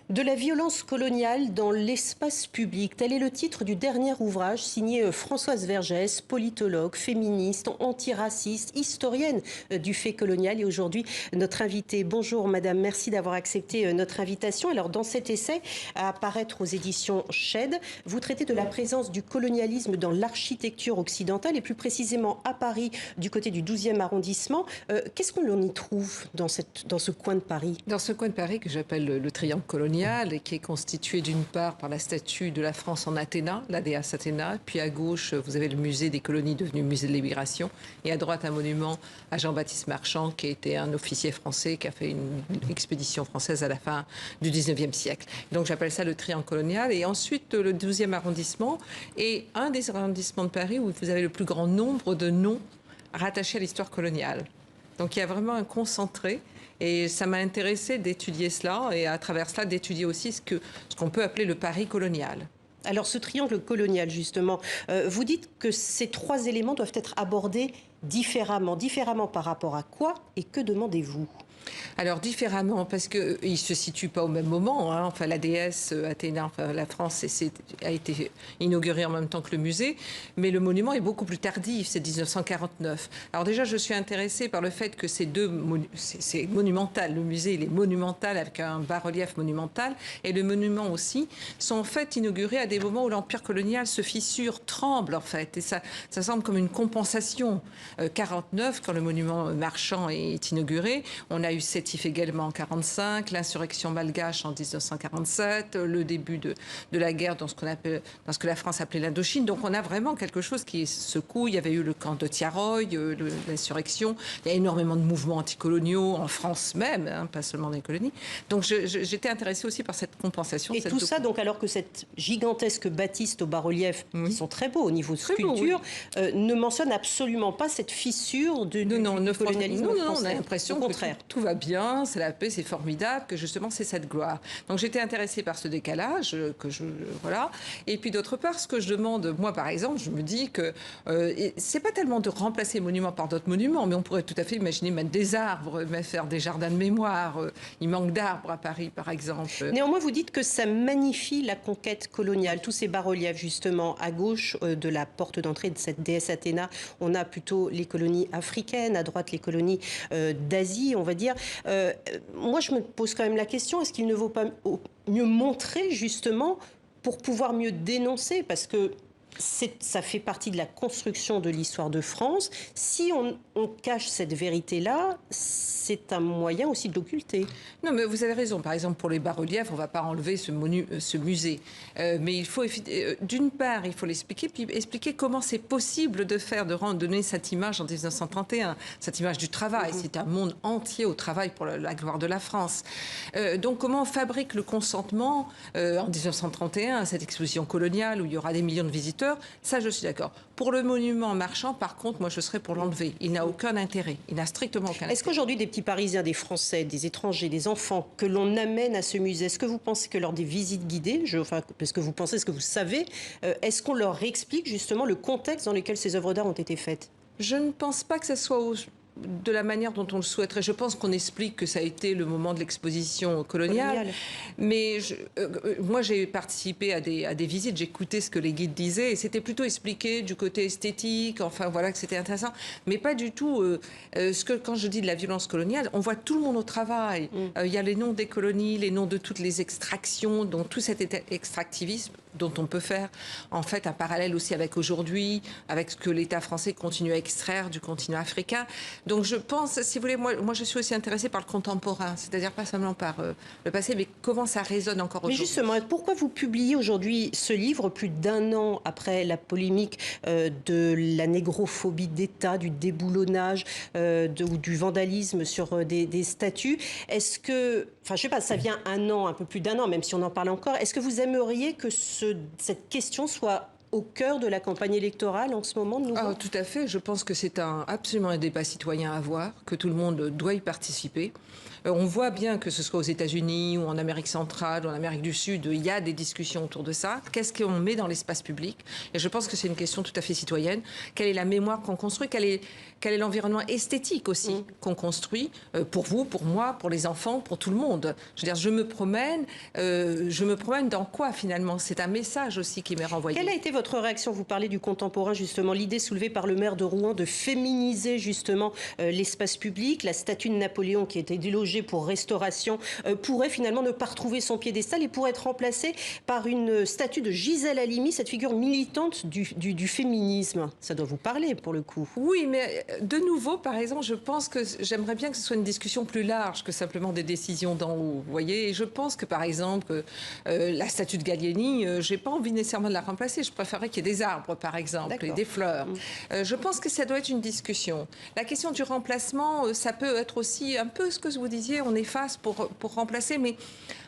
De la violence coloniale dans l'espace public, tel est le titre du dernier ouvrage signé Françoise Vergès, politologue, féministe, antiraciste, historienne du fait colonial et aujourd'hui notre invitée. Bonjour madame, merci d'avoir accepté notre invitation. Alors dans cet essai à apparaître aux éditions Shed, vous traitez de la présence du colonialisme dans l'architecture occidentale et plus précisément à Paris du côté du 12e arrondissement. Qu'est-ce qu'on y trouve dans ce coin de Paris? Dans ce coin de Paris que j'appelle le triangle colonial et qui est constitué d'une part par la statue de la France en Athéna, la déesse Athéna, puis à gauche vous avez le musée des colonies devenu musée de l'émigration et à droite un monument à Jean-Baptiste Marchand qui était un officier français qui a fait une expédition française à la fin du 19e siècle. Donc j'appelle ça le triangle colonial et ensuite le 12e arrondissement est un des arrondissements de Paris où vous avez le plus grand nombre de noms rattachés à l'histoire coloniale. Donc il y a vraiment un concentré. Et ça m'a intéressé d'étudier cela et à travers cela d'étudier aussi ce qu'on peut appeler le Paris colonial. Alors ce triangle colonial justement, vous dites que ces trois éléments doivent être abordés différemment. Différemment par rapport à quoi et que demandez-vous ? Alors différemment, parce qu'ils ne se situent pas au même moment. Hein. Enfin, la déesse Athéna, enfin, la France a été inaugurée en même temps que le musée, mais le monument est beaucoup plus tardif, c'est 1949. Alors déjà, je suis intéressée par le fait que c'est monumental. Le musée, il est monumental avec un bas-relief monumental, et le monument aussi sont en fait inaugurés à des moments où l'empire colonial se fissure, tremble en fait, et ça semble comme une compensation. 49, quand le monument marchand est inauguré, on a eu Sétif également en 1945, l'insurrection malgache en 1947, le début de la guerre dans ce que la France appelait l'Indochine. Donc on a vraiment quelque chose qui secoue. Il y avait eu le camp de Tiaroy, l'insurrection. Il y a énormément de mouvements anticoloniaux en France même, hein, pas seulement dans les colonies. Donc j'étais intéressée aussi par cette compensation. Et tout ça, donc, alors que cette gigantesque bâtisse au bas-relief, qui sont très beaux au niveau de sculpture, ne mentionne absolument pas cette fissure du colonialisme français. Non, on a l'impression que tout va bien, c'est la paix, c'est formidable, que justement c'est cette gloire. Donc j'étais intéressée par ce décalage, voilà. Et puis d'autre part, ce que je demande, moi par exemple, je me dis que c'est pas tellement de remplacer les monuments par d'autres monuments, mais on pourrait tout à fait imaginer mettre des arbres, faire des jardins de mémoire. Il manque d'arbres à Paris, par exemple. Néanmoins, vous dites que ça magnifie la conquête coloniale, tous ces bas-reliefs justement. À gauche de la porte d'entrée de cette déesse Athéna, on a plutôt les colonies africaines, à droite les colonies d'Asie, on va dire. Moi, je me pose quand même la question, est-ce qu'il ne vaut pas mieux montrer justement pour pouvoir mieux dénoncer, parce que ça fait partie de la construction de l'histoire de France. Si on cache cette vérité-là, c'est un moyen aussi de l'occulter. Non, mais vous avez raison. Par exemple, pour les bas-reliefs, on ne va pas enlever ce musée. Mais il faut, d'une part, il faut l'expliquer, puis expliquer comment c'est possible de donner cette image en 1931, cette image du travail. C'est un monde entier au travail pour la gloire de la France. Donc, comment on fabrique le consentement en 1931 à cette exposition coloniale où il y aura des millions de visiteurs? Ça, je suis d'accord. Pour le monument marchand, par contre, moi, je serais pour l'enlever. Il n'a aucun intérêt. Il n'a strictement aucun intérêt. Est-ce qu'aujourd'hui, des petits Parisiens, des Français, des étrangers, des enfants que l'on amène à ce musée, est-ce que vous pensez que lors des visites guidées, parce que vous pensez, est-ce que vous savez, est-ce qu'on leur explique justement le contexte dans lequel ces œuvres d'art ont été faites? Je ne pense pas que ça soit de la manière dont on le souhaiterait. Je pense qu'on explique que ça a été le moment de l'exposition coloniale. Mais moi, j'ai participé à des visites, j'écoutais ce que les guides disaient, et c'était plutôt expliqué du côté esthétique, enfin voilà, que c'était intéressant. Mais pas du tout quand je dis de la violence coloniale, on voit tout le monde au travail. Il y a les noms des colonies, les noms de toutes les extractions, donc tout cet extractivisme dont on peut faire en fait un parallèle aussi avec aujourd'hui, avec ce que l'État français continue à extraire du continent africain. Donc je pense, si vous voulez, moi je suis aussi intéressée par le contemporain, c'est-à-dire pas seulement par le passé, mais comment ça résonne encore aujourd'hui. Mais justement, pourquoi vous publiez aujourd'hui ce livre plus d'1 an après la polémique de la négrophobie d'État, du déboulonnage ou du vandalisme sur des statues? Est-ce que, enfin je sais pas, ça vient 1 an, un peu plus d'1 an, même si on en parle encore, est-ce que vous aimeriez que cette question soit au cœur de la campagne électorale en ce moment de nouveau? Tout à fait. Je pense que c'est absolument un débat citoyen à avoir, que tout le monde doit y participer. On voit bien que ce soit aux États-Unis ou en Amérique centrale ou en Amérique du Sud, il y a des discussions autour de ça. Qu'est-ce qu'on met dans l'espace public? Et je pense que c'est une question tout à fait citoyenne. Quelle est la mémoire qu'on construit? Quel est l'environnement esthétique aussi qu'on construit pour vous, pour moi, pour les enfants, pour tout le monde? Je veux dire, je me promène dans quoi finalement? C'est un message aussi qui m'est renvoyé. Quelle a été votre réaction? Vous parlez du contemporain, justement, l'idée soulevée par le maire de Rouen de féminiser justement l'espace public. La statue de Napoléon qui était délogée pour restauration pourrait finalement ne pas retrouver son piédestal et pourrait être remplacée par une statue de Gisèle Halimi, cette figure militante du féminisme. Ça doit vous parler pour le coup. Oui, mais de nouveau, par exemple, je pense que j'aimerais bien que ce soit une discussion plus large que simplement des décisions d'en haut. Vous voyez, et je pense que par exemple, la statue de Gallieni, j'ai pas envie nécessairement de la remplacer. Je préférerais qu'il y ait des arbres, par exemple, et des fleurs. Je pense que ça doit être une discussion. La question du remplacement, ça peut être aussi un peu ce que vous disiez, on efface pour remplacer, mais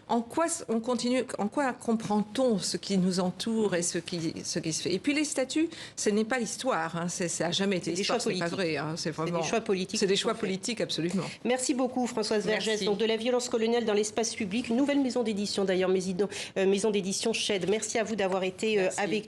en quoi on continue, en quoi comprend-on ce qui nous entoure et ce qui se fait? Et puis les statues, ce n'est pas l'histoire, hein, ça n'a jamais été l'histoire, c'est pas vrai. Hein, c'est des choix politiques. C'est des choix politiques, absolument. Merci beaucoup Françoise Vergès. Donc, de la violence coloniale dans l'espace public, une nouvelle maison d'édition d'ailleurs, maison d'édition Shed. Merci à vous d'avoir été avec nous.